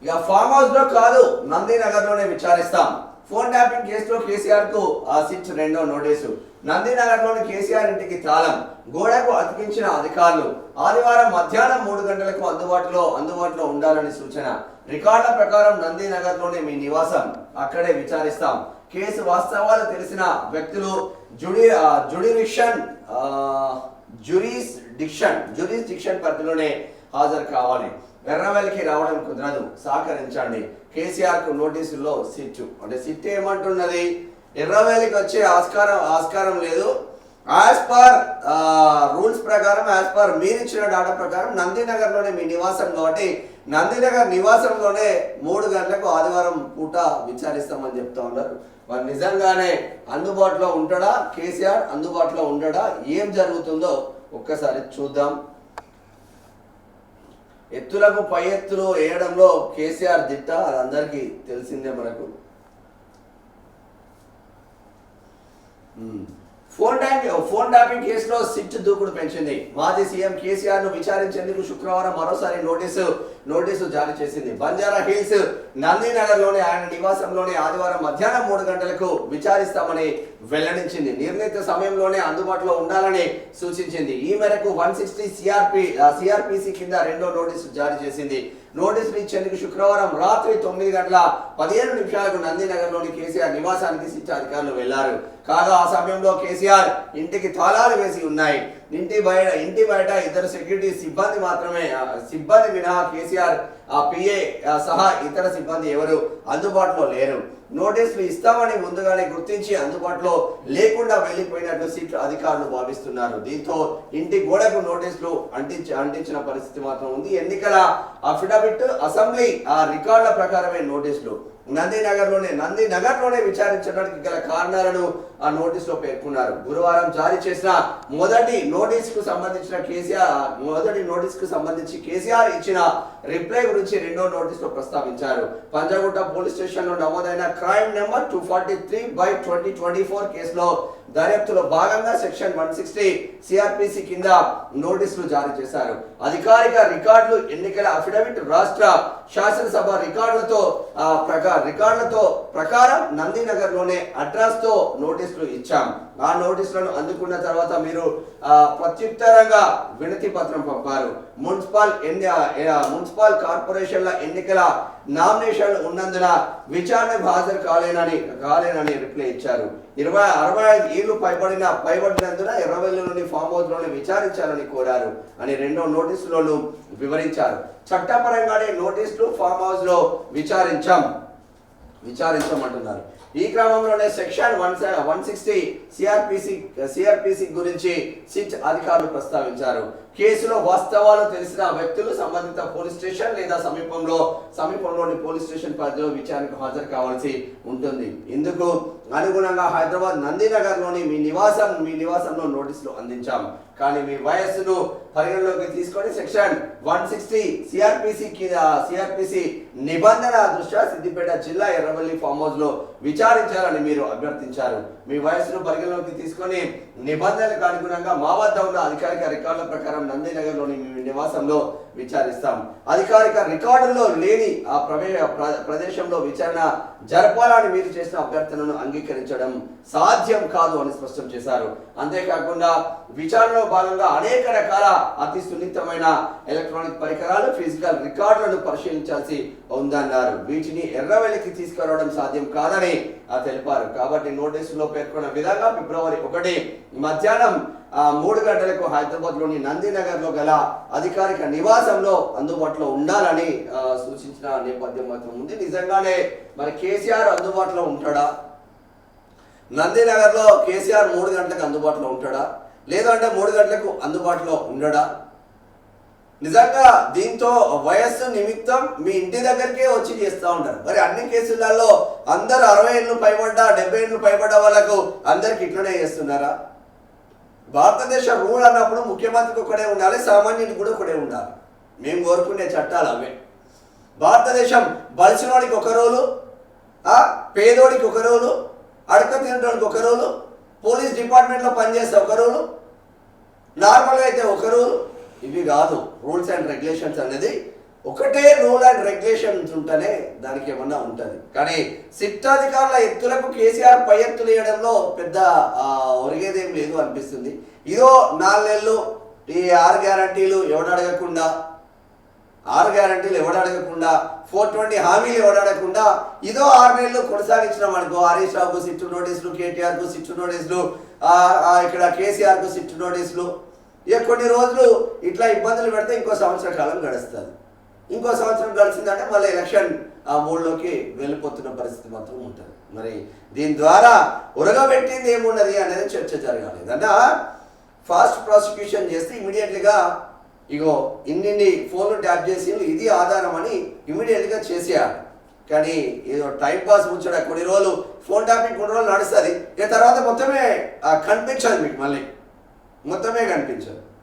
ఇక farm house లో కాదు, నందినగర్ లోనే విచారిస్తాం. ఫోన్ ట్యాపింగ్ కేసులో కేసీఆర్ కు సిట్ రెండో నోటీసు. నందినగర్ లోని కేసీఆర్ ఇంటికి తాళం, గోడకు అతికించిన అధికారులు. ఆదివారం మధ్యాహ్నం 3 గంటలకు అందుబాటులో ఉండాలని సూచన. రికార్డుల ప్రకారం నందినగర్ లోనే మీ నివాసం, అక్కడే విచారిస్తాం. కేసు వాస్తవాలు తెలిసిన వ్యక్తులు జ్యూరిస్డిక్షన్ పరిధిలోనే హాజరు కావాలి. ఎర్రవెల్లికి రావడం కుదరదు, సహకరించండి. కేసీఆర్ కు నోటీసుల్లో సిట్టు. అంటే సిట్ ఏమంటున్నది, ఎర్రవెల్లికి వచ్చే ఆస్కారం లేదు. యాజ్ పర్ రూల్స్ ప్రకారం, యాజ్ పర్ మీరిచ్చిన డాటా ప్రకారం నందినగర్ లోనే మీ నివాసం కాబట్టి నందినగర్ నివాసంలోనే 3 గంటలకు ఆదివారం పూట విచారిస్తామని చెప్తా ఉన్నారు. మరి నిజంగానే అందుబాటులో ఉంటాడా కేసీఆర్? అందుబాటులో ఉండడా? ఏం జరుగుతుందో ఒక్కసారి చూద్దాం. ఎత్తులకు పై ఎత్తులు వేయడంలో కేసీఆర్ దిట్ట, అది అందరికీ తెలిసిందే మనకు. ఫోన్ ట్యాపింగ్ కేసులో సిట్ దూకుడు పెంచింది. మాజీ సీఎం కేసీఆర్ ను విచారించేందుకు శుక్రవారం మరోసారి నోటీసు జారీ చేసింది. బంజారా హిల్స్ నందినగర్ లోని ఆయన నివాసంలోనే ఆదివారం మధ్యాహ్నం 3 గంటలకు విచారిస్తామని వెల్లడించింది. నిర్ణీత సమయంలోనే అందుబాటులో ఉండాలని సూచించింది. ఈ మేరకు 160 సిఆర్పిసి కింద రెండో నోటీసు జారీ చేసింది. నోటీసులు ఇచ్చేందుకు శుక్రవారం రాత్రి 9:15 నందినగర్ లోని కేసీఆర్ నివాసానికి సిట్ అధికారులు వెళ్లారు. కాగా ఆ సమయంలో కేసీఆర్ ఇంటికి తాళాలు వేసి ఉన్నాయి. ఇంటి బయట 2 సెక్యూరిటీ సిబ్బంది మినహా కేసీఆర్ పిఏ సహా ఇతర సిబ్బంది ఎవరు అందుబాటులో లేరు. నోటీసులు ఇస్తామని ముందుగానే గుర్తించి అందుబాటులో లేకుండా వెళ్లిపోయినట్లు సిట్ అధికారులు భావిస్తున్నారు. దీంతో ఇంటి గోడకు నోటీసులు అంటించిన పరిస్థితి మాత్రం ఉంది. ఎన్నికల అఫిడవిట్, అసెంబ్లీ రికార్డుల ప్రకారమే నోటీసులు. నందినగర్ లోనే విచారించడానికి గల కారణాలను ఆ నోటీసులో పేర్కొన్నారు. గురువారం జారీ చేసిన మొదటి నోటీసుకు సంబంధించి కేసీఆర్ ఇచ్చిన రిప్లై గురించి రెండో నోటీసులో ప్రస్తావించారు. పంజాగుట్ట పోలీస్ స్టేషన్ లో నమోదైన క్రైమ్ నెంబర్ 243/2024 కేసులో దర్యాప్తులో భాగంగా సెక్షన్ 160 సిఆర్పిసి కింద నోటీసులు జారీ చేశారు. అధికారిక రికార్డులు, ఎన్నికల అఫిడవిట్, రాష్ట్ర శాసనసభ రికార్డులతో ప్రకారం నందినగర్ లోనే అడ్రస్ తో నోటీసులు ఇచ్చాం. ఆ నోటీసులను అందుకున్న తర్వాత మీరు ప్రత్యుత్తరంగా వినతి పత్రం పంపారు. మున్సిపల్ కార్పొరేషన్ల ఎన్నికల నామినేషన్లు ఉన్నందున విచారణకు హాజరు కాలేనని రిప్లై ఇచ్చారు. 65 ఏళ్లు పైబడినందున ఎర్రవెల్లిలోని ఫామ్ హౌస్ లోనే విచారించాలని కోరారు అని రెండో నోటీసులను వివరించారు. చట్టపరంగానే నోటీసులు ఫామ్ హౌస్ లో విచారించమంటున్నారు. ఈ క్రమంలోనే సెక్షన్ 160 సిఆర్పిసి గురించి సిట్ అధికారులు ప్రస్తావించారు. కేసులో వాస్తవాలు తెలిసిన వ్యక్తులు సంబంధిత పోలీస్ స్టేషన్ లేదా సమీపంలోని పోలీస్ స్టేషన్ పరిధిలో విచారణకు హాజరు కావాల్సి ఉంటుంది. ఇందుకు అనుగుణంగా హైదరాబాద్ నందినగర్ లోని మీ నివాసంలో నోటీసులు అందించాం. కానీ మీ వయస్సును పరిగణలోకి తీసుకొని సెక్షన్ 160 సిఆర్పిసి నిబంధన దృష్ట్యా సిద్దిపేట జిల్లా ఎర్రవెల్లి ఫామ్ హౌస్ లో విచారించాలని మీరు అభ్యర్థించారు. మీ వయస్సును పరిగణలోకి తీసుకొని నిబంధనలకు అనుగుణంగా మా వద్ద ఉన్న అధికారిక రికార్డుల ప్రకారం నందినగర్ లోని మీ నివాసంలో విచారిస్తాం. అధికారిక రికార్డుల్లో లేని ఆ ప్రదేశంలో విచారణ జరపాలని మీరు చేసిన అభ్యర్థనను అంగీకరించడం సాధ్యం కాదు అని స్పష్టం చేశారు. అంతేకాకుండా విచారణలో భాగంగా అనేక రకాల అతి సున్నితమైన ఎలక్ట్రానిక్ పరికరాలు, ఫిజికల్ రికార్డులను పరిశీలించాల్సి ఉందన్నారు. వీటిని ఎర్రవెల్లికి తీసుకురావడం సాధ్యం కాదని తెలిపారు. కాబట్టి నోటీసులో పేర్కొన్న విధంగా ఫిబ్రవరి 1 మధ్యాహ్నం 3 గంటలకు హైదరాబాద్ లోని నందినగర్ లో గల అధికారిక నివాసంలో అందుబాటులో ఉండాలని సూచించిన నేపథ్యం మాత్రం ఉంది. నిజంగానే మరి కేసీఆర్ అందుబాటులో ఉంటాడా? నందినగర్ లో కేసీఆర్ 3 గంటలకు అందుబాటులో ఉంటాడా? లేదంటే 3 గంటలకు అందుబాటులో ఉండడా? నిజంగా దీంతో వయస్సు నిమిత్తం మీ ఇంటి దగ్గరికే వచ్చి చేస్తూ ఉంటారు. మరి అన్ని కేసులలో అందరు 60 ఏళ్ళు పైబడ్డ 70 ఏళ్ళు పైబడ్డ వాళ్ళకు అందరికి ఇట్లనే చేస్తున్నారా? భారతదేశ రూల్ అన్నప్పుడు ముఖ్యమంత్రికి ఒకడే ఉండాలి, సామాన్యునికి కూడా ఒకడే ఉండాలి. మేము కోరుకునే చట్టాలు అవే. భారతదేశం బలిసినోడికి ఒక రోజు, పేదోడికి ఒక రోజు, అడక తినడానికి ఒక రోజు, పోలీస్ డిపార్ట్మెంట్లో పనిచేస్తే ఒక రోజు, నార్మల్గా అయితే ఒక రోజు. ఇవి కాదు రూల్స్ అండ్ రెగ్యులేషన్స్ అనేది. ఒకటే రూల్ అండ్ రెగ్యులేషన్స్ ఉంటేనే దానికి ఏమన్నా ఉంటుంది. కానీ సిట్ అధికారుల ఎత్తులకు కేసీఆర్ పై ఎత్తులు వేయడంలో పెద్ద ఒరిగేదేం లేదు అనిపిస్తుంది. ఇదో 4 నెలలు ఈ 6 గ్యారంటీలు ఎవడడగకుండా 420 హామీలు ఎవడడగకుండా ఇదో 6 నెలలు కొనసాగించినాం అనుకో. హరీష్ రావుకు సిట్టు నోటీసులు, కేటీఆర్కు సిట్టు నోటీసులు, ఇక్కడ కేసీఆర్కు సిట్టు నోటీసులు, ఇక కొన్ని రోజులు ఇట్లా ఇబ్బందులు పెడితే ఇంకో సంవత్సర కాలం గడుస్తుంది. ఇంకో సంవత్సరం గడిచిందంటే మళ్ళీ ఎలక్షన్ మూడ్లోకి వెళ్ళిపోతున్న పరిస్థితి మాత్రం ఉంటుంది. మరి దీని ద్వారా ఉరగబెట్టింది ఏమున్నది అనేది చర్చ జరగాలి. ఏదన్నా ఫాస్ట్ ప్రాసిక్యూషన్ చేస్తే ఇమీడియట్లీగా ఇగో ఇన్ని ఫోన్లు ట్యాప్ చేసి ఇది ఆధారం అని ఇమీడియట్గా చేసేయాలి. కానీ ఏదో టైం పాస్ ముచ్చట కొన్ని రోజులు ఫోన్ ట్యాపింగ్ కొన్ని రోజులు నడుస్తుంది, ఇక తర్వాత మొత్తమే కనిపించదు, మీకు మళ్ళీ మొత్తమే కనిపించదు.